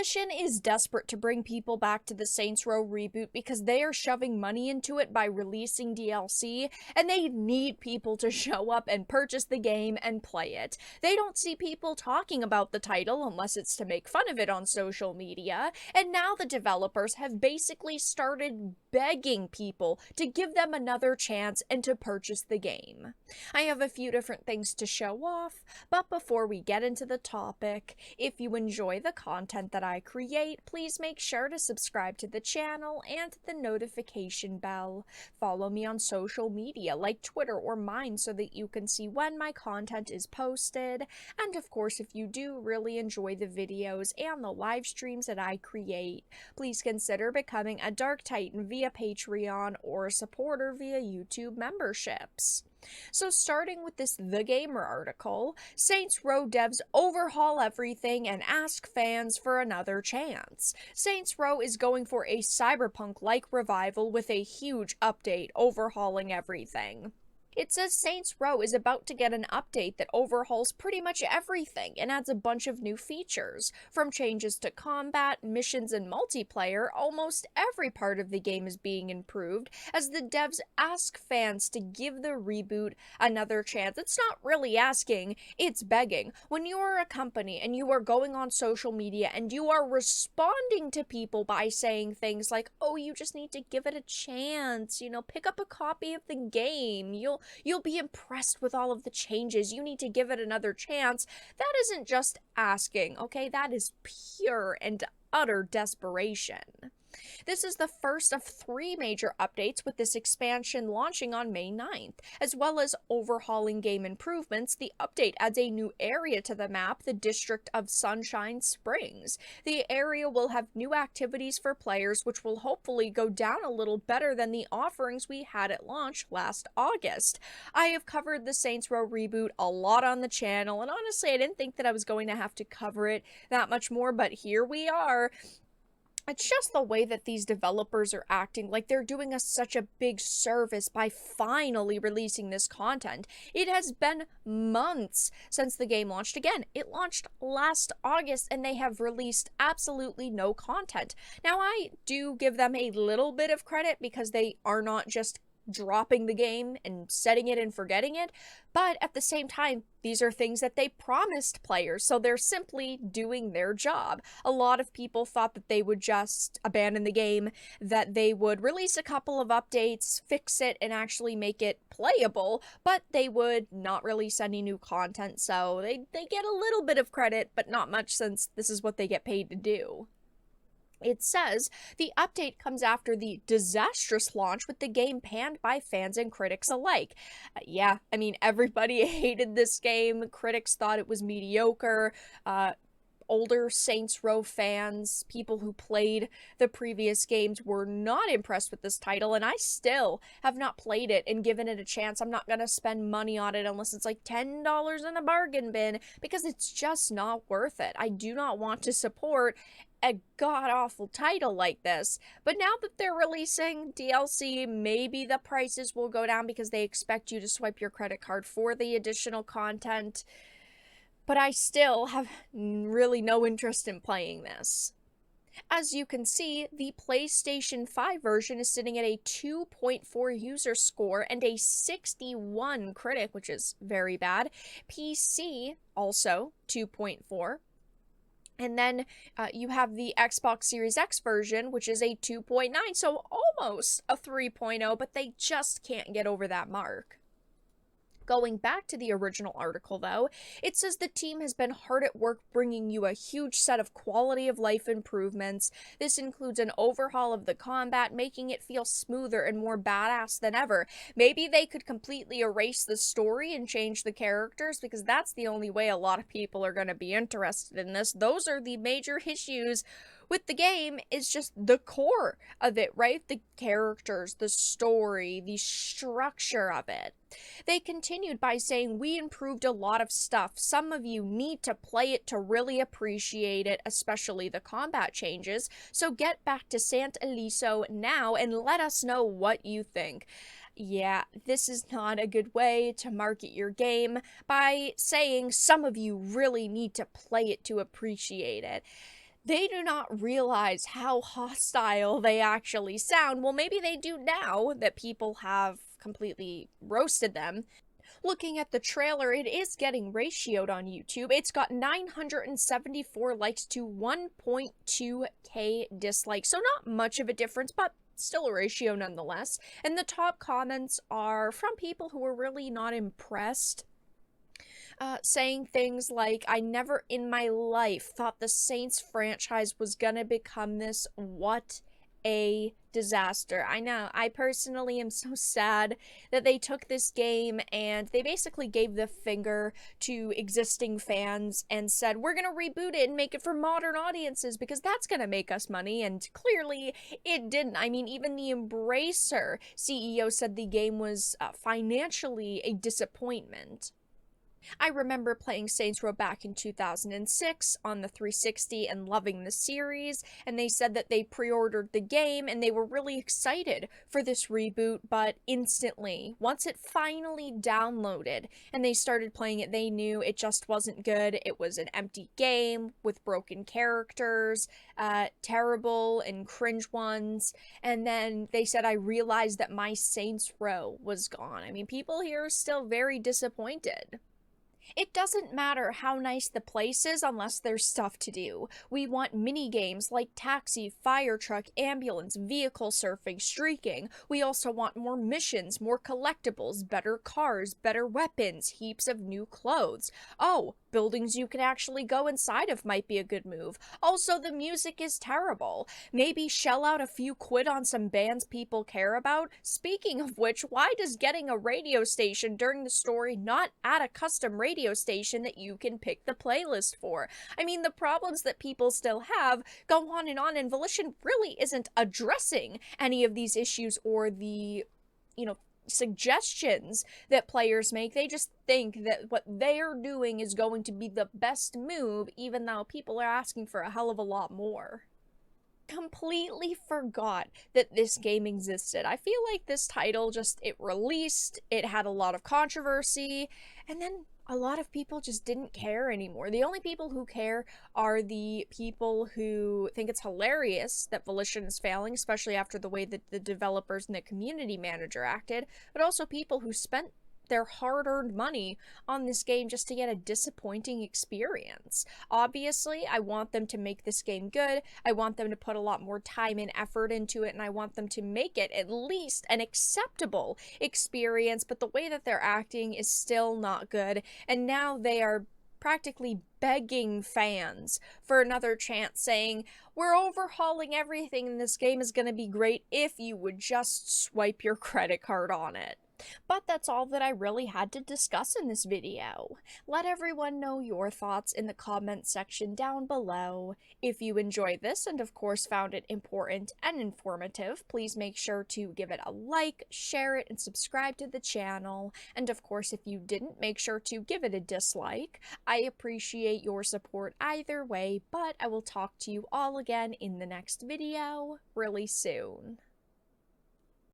Volition is desperate to bring people back to the Saints Row reboot because they are shoving money into it by releasing DLC, and they need people to show up and purchase the game and play it. They don't see people talking about the title unless it's to make fun of it on social media, and now the developers have basically started begging people to give them another chance and to purchase the game. I have a few different things to show off, but before we get into the topic, if you enjoy the content that I create, please make sure to subscribe to the channel and the notification bell. Follow me on social media like Twitter or mine so that you can see when my content is posted. And of course, if you do really enjoy the videos and the live streams that I create, please consider becoming a Dark Titan via Patreon or a supporter via YouTube memberships. So starting with this The Gamer article, Saints Row devs overhaul everything and ask fans for another chance. Saints Row is going for a cyberpunk-like revival with a huge update overhauling everything. It says Saints Row is about to get an update that overhauls pretty much everything and adds a bunch of new features. From changes to combat, missions, and multiplayer, almost every part of the game is being improved as the devs ask fans to give the reboot another chance. It's not really asking, it's begging. When you are a company and you are going on social media and you are responding to people by saying things like, oh, you just need to give it a chance, pick up a copy of the game, You'll be impressed with all of the changes. You need to give it another chance. That isn't just asking, okay? That is pure and utter desperation. This is the first of 3 major updates, with this expansion launching on May 9th. As well as overhauling game improvements, the update adds a new area to the map, the District of Sunshine Springs. The area will have new activities for players, which will hopefully go down a little better than the offerings we had at launch last August. I have covered the Saints Row reboot a lot on the channel, and honestly, I didn't think that I was going to have to cover it that much more, but here we are. It's just the way that these developers are acting like they're doing us such a big service by finally releasing this content. It has been months since the game launched. Again, it launched last August and they have released absolutely no content. Now, I do give them a little bit of credit because they are not just dropping the game and setting it and forgetting it, but at the same time, these are things that they promised players, so they're simply doing their job. A lot of people thought that they would just abandon the game, that they would release a couple of updates, fix it, and actually make it playable, but they would not release any new content, so they get a little bit of credit, but not much since this is what they get paid to do. It says the update comes after the disastrous launch with the game panned by fans and critics alike. Yeah, I mean, everybody hated this game. Critics thought it was mediocre. Older Saints Row fans, people who played the previous games, were not impressed with this title, and I still have not played it and given it a chance. I'm not gonna spend money on it unless it's like $10 in a bargain bin, because it's just not worth it. I do not want to support a god-awful title like this, but now that they're releasing DLC, maybe the prices will go down because they expect you to swipe your credit card for the additional content. But I still have really no interest in playing this. As you can see, the PlayStation 5 version is sitting at a 2.4 user score and a 61 critic, which is very bad. PC, also 2.4. And then you have the Xbox Series X version, which is a 2.9, so almost a 3.0, but they just can't get over that mark. Going back to the original article, though, it says the team has been hard at work bringing you a huge set of quality of life improvements. This includes an overhaul of the combat, making it feel smoother and more badass than ever. Maybe they could completely erase the story and change the characters, because that's the only way a lot of people are going to be interested in this. Those are the major issues with the game, is just the core of it, right? The characters, the story, the structure of it. They continued by saying, we improved a lot of stuff. Some of you need to play it to really appreciate it, especially the combat changes. So get back to Sant Eliso now and let us know what you think. Yeah, this is not a good way to market your game, by saying some of you really need to play it to appreciate it. They do not realize how hostile they actually sound. Well, maybe they do now that people have completely roasted them. Looking at the trailer, it is getting ratioed on YouTube. It's got 974 likes to 1.2k dislikes, so not much of a difference, but still a ratio nonetheless. And the top comments are from people who are really not impressed, saying things like, I never in my life thought the Saints franchise was gonna become this. What a disaster. I know. I personally am so sad that they took this game and they basically gave the finger to existing fans and said, we're going to reboot it and make it for modern audiences because that's going to make us money. And clearly it didn't. I mean, even the Embracer CEO said the game was financially a disappointment. I remember playing Saints Row back in 2006 on the 360 and loving the series, and they said that they pre-ordered the game and they were really excited for this reboot, but instantly, once it finally downloaded and they started playing it, they knew it just wasn't good. It was an empty game with broken characters, terrible and cringe ones, and then they said, I realized that my Saints Row was gone. I mean, people here are still very disappointed. It doesn't matter how nice the place is unless there's stuff to do. We want mini games like taxi, fire truck, ambulance, vehicle surfing, streaking. We also want more missions, more collectibles, better cars, better weapons, heaps of new clothes. Oh, buildings you can actually go inside of might be a good move. Also, the music is terrible. Maybe shell out a few quid on some bands people care about. Speaking of which, why does getting a radio station during the story not add a custom radio station that you can pick the playlist for? I mean, the problems that people still have go on, and Volition really isn't addressing any of these issues or the, suggestions that players make. They just think that what they're doing is going to be the best move, even though people are asking for a hell of a lot more. Completely forgot that this game existed. I feel like this title it released, it had a lot of controversy, and then a lot of people just didn't care anymore. The only people who care are the people who think it's hilarious that Volition is failing, especially after the way that the developers and the community manager acted, but also people who spent their hard-earned money on this game just to get a disappointing experience. Obviously, I want them to make this game good. I want them to put a lot more time and effort into it, and I want them to make it at least an acceptable experience, but the way that they're acting is still not good, and now they are practically begging fans for another chance, saying, we're overhauling everything and this game is going to be great if you would just swipe your credit card on it. But that's all that I really had to discuss in this video. Let everyone know your thoughts in the comment section down below. If you enjoyed this and of course found it important and informative, please make sure to give it a like, share it, and subscribe to the channel. And of course, if you didn't, make sure to give it a dislike. I appreciate your support either way, but I will talk to you all again in the next video really soon.